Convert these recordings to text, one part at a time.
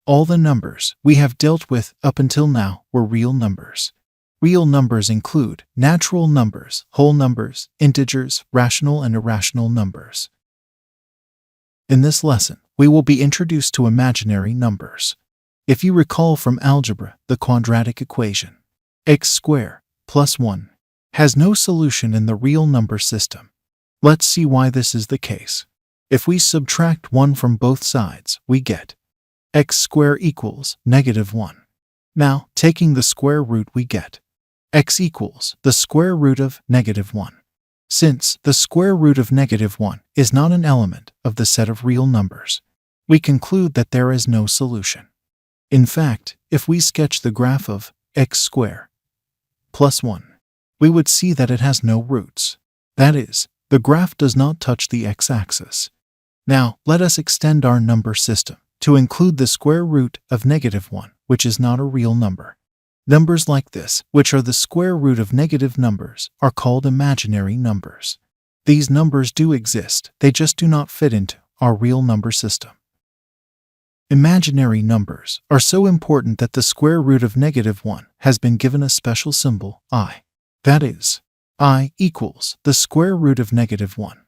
All the numbers we have dealt with up until now were real numbers. Real numbers include natural numbers, whole numbers, integers, rational and irrational numbers. In this lesson, we will be introduced to imaginary numbers. If you recall from algebra, the quadratic equation, x squared plus 1, has no solution in the real number system. Let's see why this is the case. If we subtract 1 from both sides, we get x squared equals -1. Now, taking the square root, we get x equals the square root of -1. Since the square root of -1 is not an element of the set of real numbers, we conclude that there is no solution. In fact, if we sketch the graph of x squared plus 1, we would see that it has no roots. That is, the graph does not touch the x-axis. Now, let us extend our number system to include the square root of -1, which is not a real number. Numbers like this, which are the square root of negative numbers, are called imaginary numbers. These numbers do exist, they just do not fit into our real number system. Imaginary numbers are so important that the square root of -1 has been given a special symbol, I. That is, I equals the square root of -1.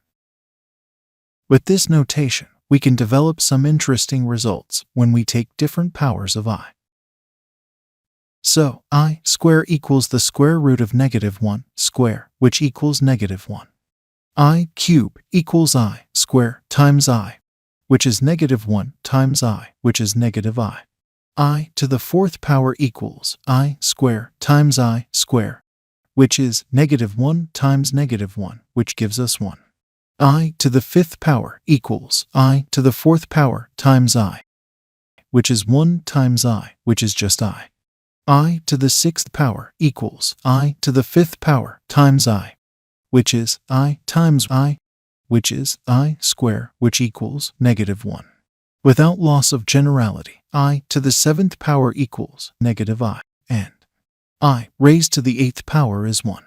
With this notation, we can develop some interesting results when we take different powers of I. So, I square equals the square root of -1 square, which equals -1. I cube equals I square times I, which is -1 times I, which is -I. I to the fourth power equals I square times I square, which is -1 times -1, which gives us 1. I to the fifth power equals I to the fourth power times I, which is 1 times I, which is just I. I to the sixth power equals I to the fifth power times I, which is I times I, which is I square, which equals -1. Without loss of generality, I to the seventh power equals -I, and I raised to the eighth power is 1.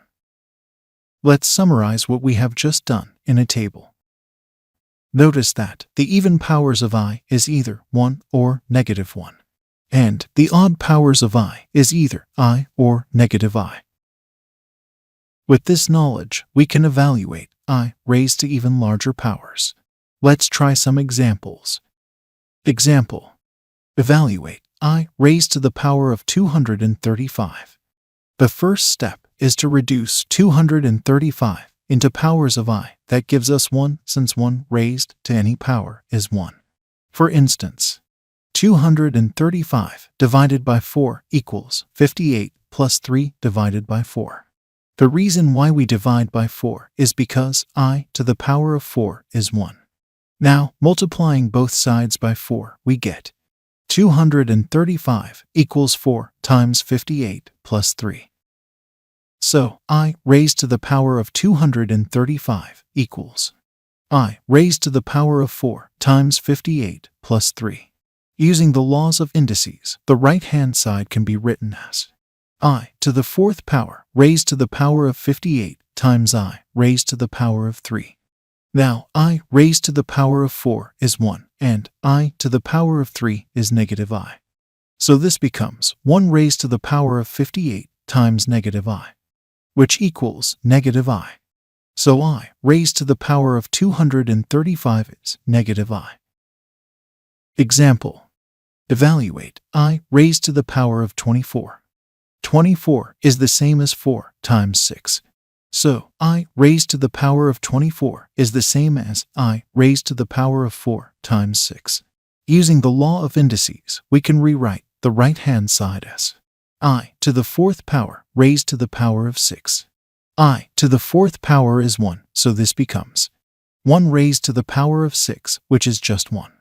Let's summarize what we have just done in a table. Notice that the even powers of I is either 1 or -1, and the odd powers of I is either I or -I. With this knowledge, we can evaluate I raised to even larger powers. Let's try some examples. Example: evaluate I raised to the power of 235. The first step is to reduce 235 into powers of I. That gives us 1, since 1 raised to any power is 1. For instance, 235 divided by 4 equals 58 plus 3 divided by 4. The reason why we divide by 4 is because I to the power of 4 is 1. Now, multiplying both sides by 4, we get 235 equals 4 times 58 plus 3. So, I raised to the power of 235 equals I raised to the power of 4 times 58 plus 3. Using the laws of indices, the right-hand side can be written as I to the fourth power raised to the power of 58 times I raised to the power of 3. Now, I raised to the power of 4 is 1, and I to the power of 3 is -I. So this becomes 1 raised to the power of 58 times -I, which equals -I. So I raised to the power of 235 is -I. Example: evaluate I raised to the power of 24. 24 is the same as 4 times 6. So, I raised to the power of 24 is the same as I raised to the power of 4 times 6. Using the law of indices, we can rewrite the right-hand side as I to the fourth power raised to the power of 6. I to the fourth power is 1, so this becomes 1 raised to the power of 6, which is just 1.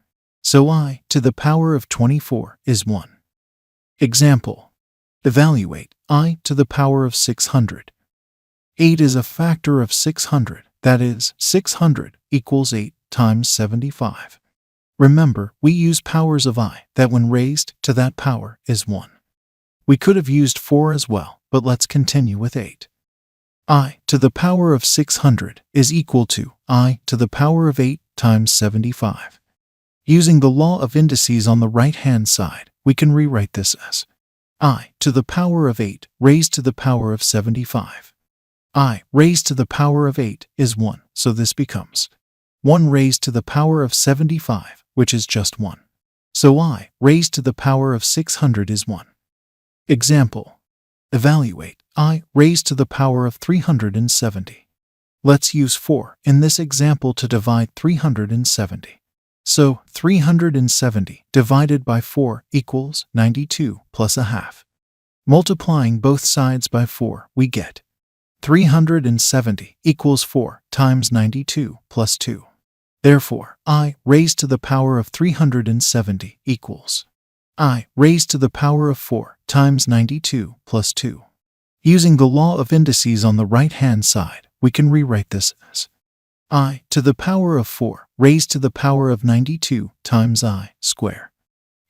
So I to the power of 24 is 1. Example: evaluate I to the power of 600. 8 is a factor of 600, that is, 600 equals 8 times 75. Remember, we use powers of I that when raised to that power is 1. We could have used 4 as well, but let's continue with 8. I to the power of 600 is equal to I to the power of 8 times 75. Using the law of indices on the right-hand side, we can rewrite this as I to the power of 8 raised to the power of 75. I raised to the power of 8 is 1, so this becomes 1 raised to the power of 75, which is just 1. So I raised to the power of 600 is 1. Example. Evaluate I raised to the power of 370. Let's use 4 in this example to divide 370. So 370 divided by 4 equals 92 plus a half. Multiplying both sides by 4, we get 370 equals 4 times 92 plus 2. Therefore, I raised to the power of 370 equals I raised to the power of 4 times 92 plus 2. Using the law of indices on the right-hand side, we can rewrite this as I to the power of 4 raised to the power of 92 times I square.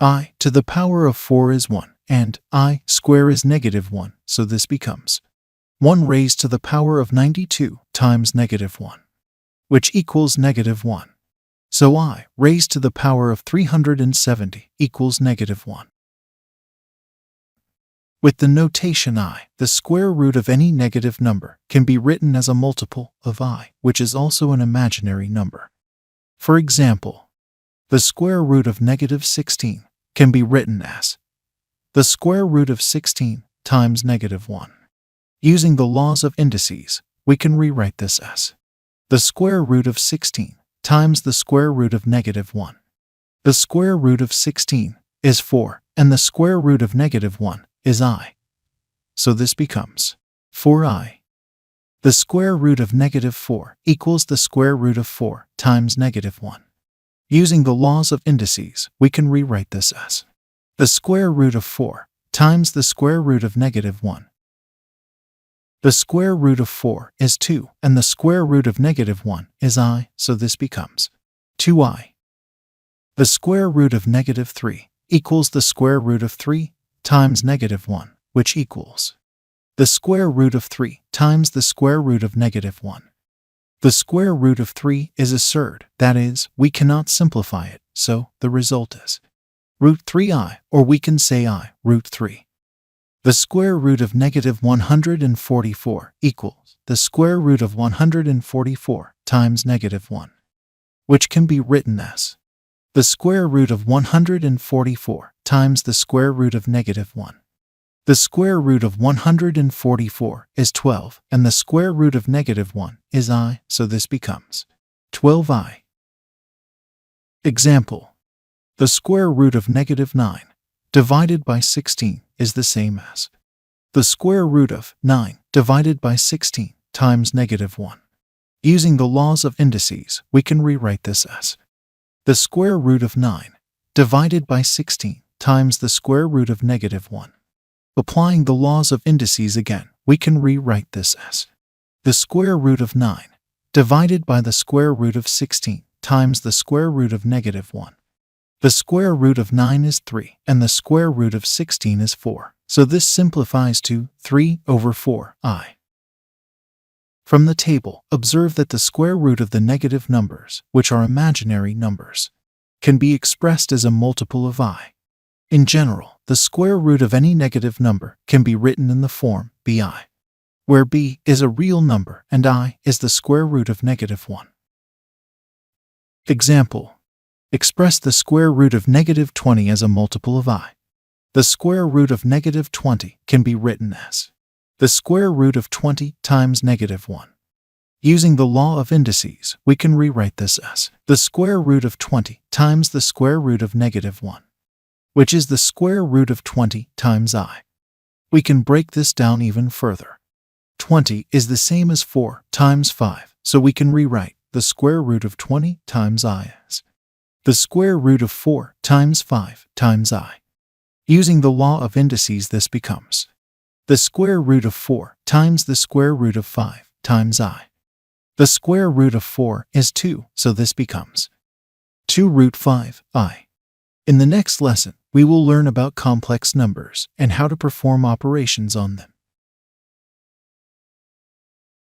I to the power of 4 is 1, and I square is -1, so this becomes 1 raised to the power of 92 times -1, which equals -1. So I raised to the power of 370 equals -1. With the notation I, the square root of any negative number can be written as a multiple of I, which is also an imaginary number. For example, the square root of -16 can be written as the square root of 16 times -1. Using the laws of indices, we can rewrite this as the square root of 16 times the square root of -1. The square root of 16 is 4, and the square root of -1 is I. So this becomes 4I. The square root of -4 equals the square root of 4 times -1. Using the laws of indices, we can rewrite this as the square root of 4 times the square root of -1. The square root of 4 is 2, and the square root of -1 is I, so this becomes 2I. The square root of -3 equals the square root of 3 times -1, which equals the square root of 3 times the square root of -1. The square root of 3 is absurd, that is, we cannot simplify it, so the result is root 3I, or we can say I root 3. The square root of -144 equals the square root of 144 times -1, which can be written as the square root of 144 times the square root of -1. The square root of 144 is 12, and the square root of -1 is I, so this becomes 12I. Example. The square root of -9 divided by 16 is the same as the square root of 9 divided by 16 times -1. Using the laws of indices, we can rewrite this as the square root of 9 divided by 16 times the square root of -1. Applying the laws of indices again, we can rewrite this as the square root of 9 divided by the square root of 16 times the square root of -1. The square root of 9 is 3, and the square root of 16 is 4, so this simplifies to 3/4I. From the table, observe that the square root of the negative numbers, which are imaginary numbers, can be expressed as a multiple of I. In general, the square root of any negative number can be written in the form bi, where b is a real number and I is the square root of -1. Example. Express the square root of -20 as a multiple of I. The square root of -20 can be written as the square root of 20 times -1. Using the law of indices, we can rewrite this as the square root of 20 times the square root of -1, which is the square root of 20 times I. We can break this down even further. 20 is the same as 4 times 5, so we can rewrite the square root of 20 times I as the square root of 4 times 5 times I. Using the law of indices, this becomes the square root of 4 times the square root of 5 times I. The square root of 4 is 2, so this becomes 2√5I. In the next lesson, we will learn about complex numbers and how to perform operations on them.